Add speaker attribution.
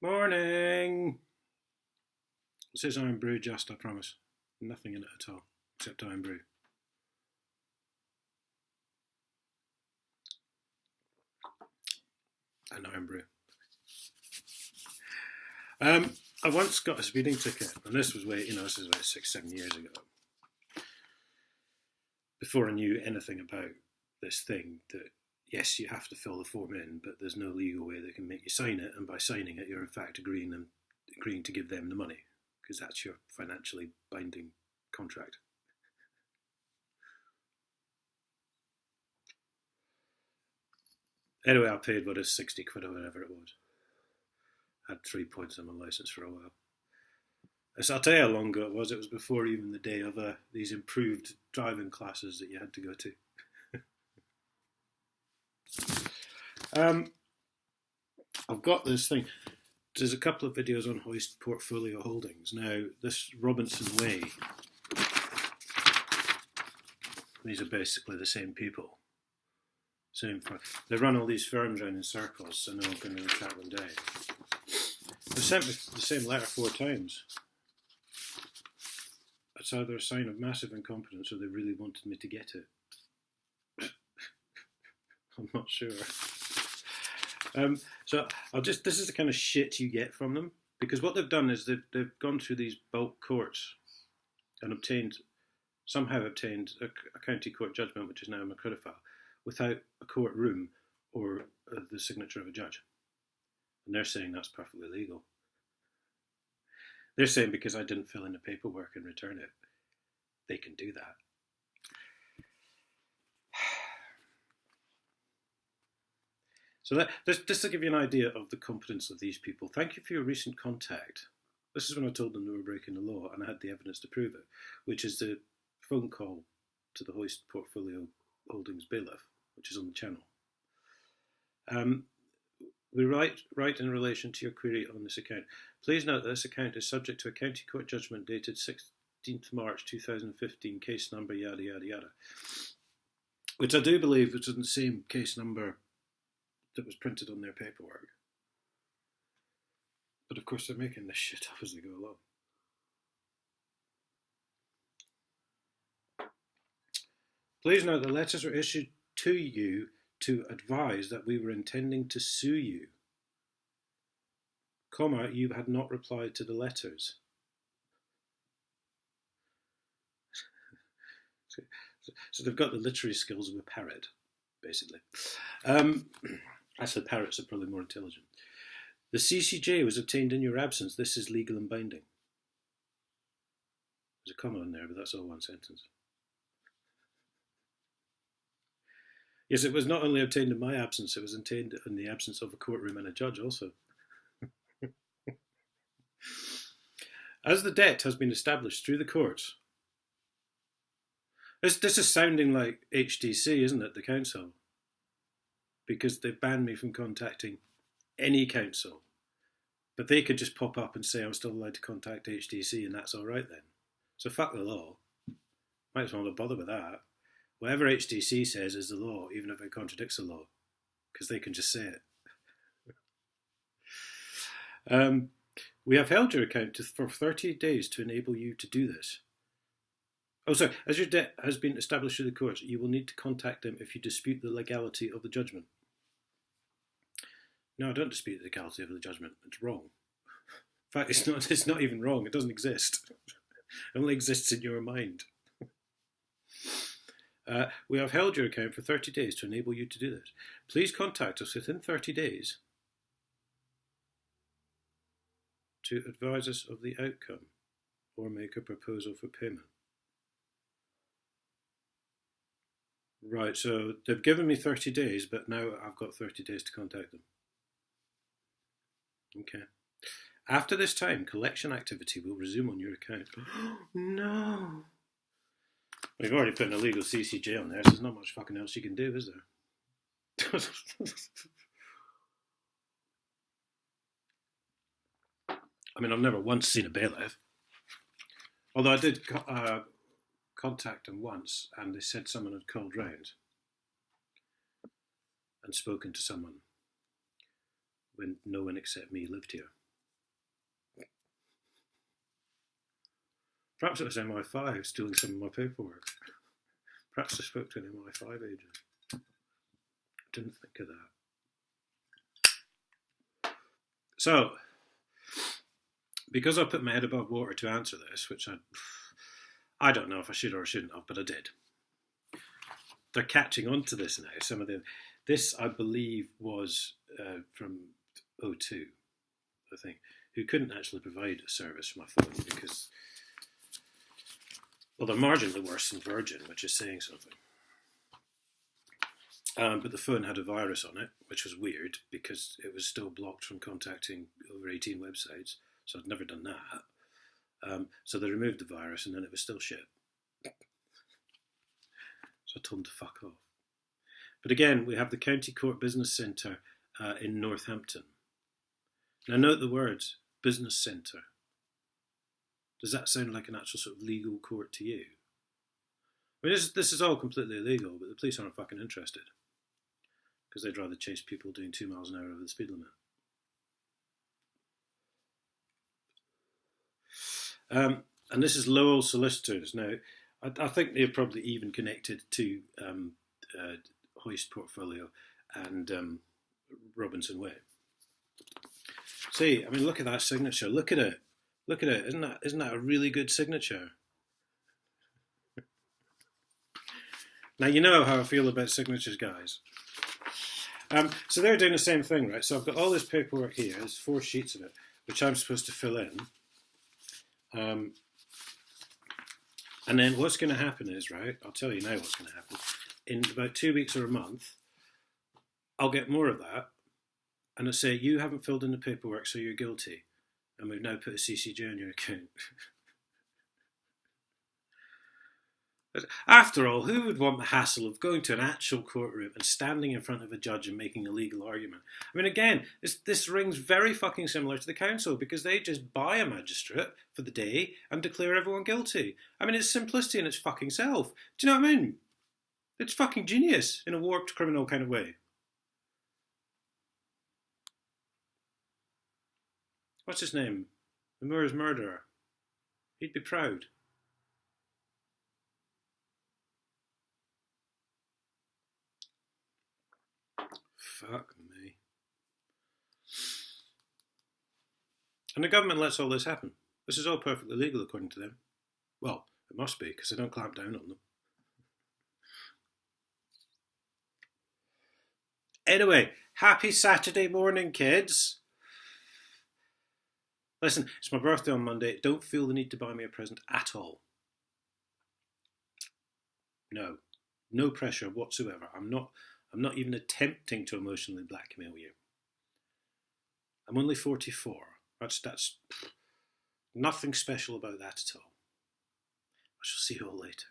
Speaker 1: Morning! This is Iron Brew, just, I promise. Nothing in it at all, except Iron Brew. And Iron Brew. I once got a speeding ticket, and this was this is about 6-7 years ago, before I knew anything about this thing that, yes, you have to fill the form in, but there's no legal way they can make you sign it, and by signing it, you're in fact agreeing to give them the money, because that's your financially binding contract. Anyway, I paid what is 60 quid or whatever it was. Had 3 points on my licence for a while. So I'll tell you how long ago it was. It was before even the day of these improved driving classes that you had to go to. I've got this thing. There's a couple of videos on Hoist Portfolio Holdings. Now, this Robinson Way, these are basically the same people. They run all these firms around in circles, so no one can really track them down. They sent me the same letter 4 times. It's either a sign of massive incompetence or they really wanted me to get it. I'm not sure. So this is the kind of shit you get from them, because what they've done is they've gone through these bulk courts and somehow obtained a county court judgment, which is now a McCritter, without a courtroom or the signature of a judge. And they're saying that's perfectly legal. They're saying because I didn't fill in the paperwork and return it, they can do that. So just to give you an idea of the competence of these people, thank you for your recent contact. This is when I told them they were breaking the law and I had the evidence to prove it, which is the phone call to the Hoist Portfolio Holdings bailiff, which is on the channel. We write in relation to your query on this account. Please note that this account is subject to a county court judgment dated 16th March 2015, case number yada yada yada, which I do believe was the same case number that was printed on their paperwork. But of course they're making this shit up as they go along. Please note the letters were issued to you to advise that we were intending to sue you, you had not replied to the letters. So they've got the literary skills of a parrot, basically. Actually, parrots are probably more intelligent. The CCJ was obtained in your absence. This is legal and binding. There's a comma in there, but that's all one sentence. Yes, it was not only obtained in my absence, it was obtained in the absence of a courtroom and a judge also. As the debt has been established through the courts, this is sounding like HDC, isn't it, the council? Because they've banned me from contacting any council. But they could just pop up and say I'm still allowed to contact HDC and that's all right then. So fuck the law. Might as well not bother with that. Whatever HDC says is the law, even if it contradicts the law, because they can just say it. We have held your account for 30 days to enable you to do this. Oh, sorry. As your debt has been established through the courts, you will need to contact them if you dispute the legality of the judgment. No, I don't dispute the legality of the judgment. It's wrong. In fact, it's not even wrong. It doesn't exist. It only exists in your mind. We have held your account for 30 days to enable you to do this. Please contact us within 30 days to advise us of the outcome or make a proposal for payment. Right, so they've given me 30 days, but now I've got 30 days to contact them. Okay. After this time, collection activity will resume on your account. No. We've already put an illegal CCJ on there, so there's not much fucking else you can do, is there? I mean, I've never once seen a bailiff. Although I did contact them once, and they said someone had called round and spoken to someone when no one except me lived here. Perhaps it was MI5 stealing some of my paperwork. Perhaps I spoke to an MI5 agent. Didn't think of that. So, because I put my head above water to answer this, which I don't know if I should or shouldn't have, but I did. They're catching on to this now. Some of this I believe was from O2, I think, who couldn't actually provide a service for my phone because, well, they're marginally worse than Virgin, which is saying something. But the phone had a virus on it, which was weird because it was still blocked from contacting over 18 websites. So I'd never done that. So they removed the virus and then it was still shit. So I told them to fuck off. But again, we have the County Court Business Centre in Northampton. Now note the words, business centre. Does that sound like an actual sort of legal court to you? I mean, this is all completely illegal, but the police aren't fucking interested. Because they'd rather chase people doing 2 miles an hour over the speed limit. And this is Lowell Solicitors. Now, I think they're probably even connected to Hoist Portfolio and Robinson Way. See, I mean, look at that signature. Look at it. Look at it. Isn't that a really good signature? Now, you know how I feel about signatures, guys. So they're doing the same thing, right? So I've got all this paperwork here. There's 4 sheets of it, which I'm supposed to fill in. And then what's going to happen is, right, I'll tell you now what's going to happen. In about 2 weeks or a month, I'll get more of that. And I'll say, you haven't filled in the paperwork, so you're guilty. And we've now put a CCJ on your account. After all, who would want the hassle of going to an actual courtroom and standing in front of a judge and making a legal argument? I mean, again, this rings very fucking similar to the council because they just buy a magistrate for the day and declare everyone guilty. I mean, it's simplicity in its fucking self. Do you know what I mean? It's fucking genius in a warped criminal kind of way. What's his name? The Moor's murderer. He'd be proud. Fuck me. And the government lets all this happen. This is all perfectly legal according to them. Well, it must be, because they don't clamp down on them. Anyway, happy Saturday morning, kids. Listen, it's my birthday on Monday. Don't feel the need to buy me a present at all. No. No pressure whatsoever. I'm not even attempting to emotionally blackmail you. I'm only 44. That's nothing special about that at all. I shall see you all later.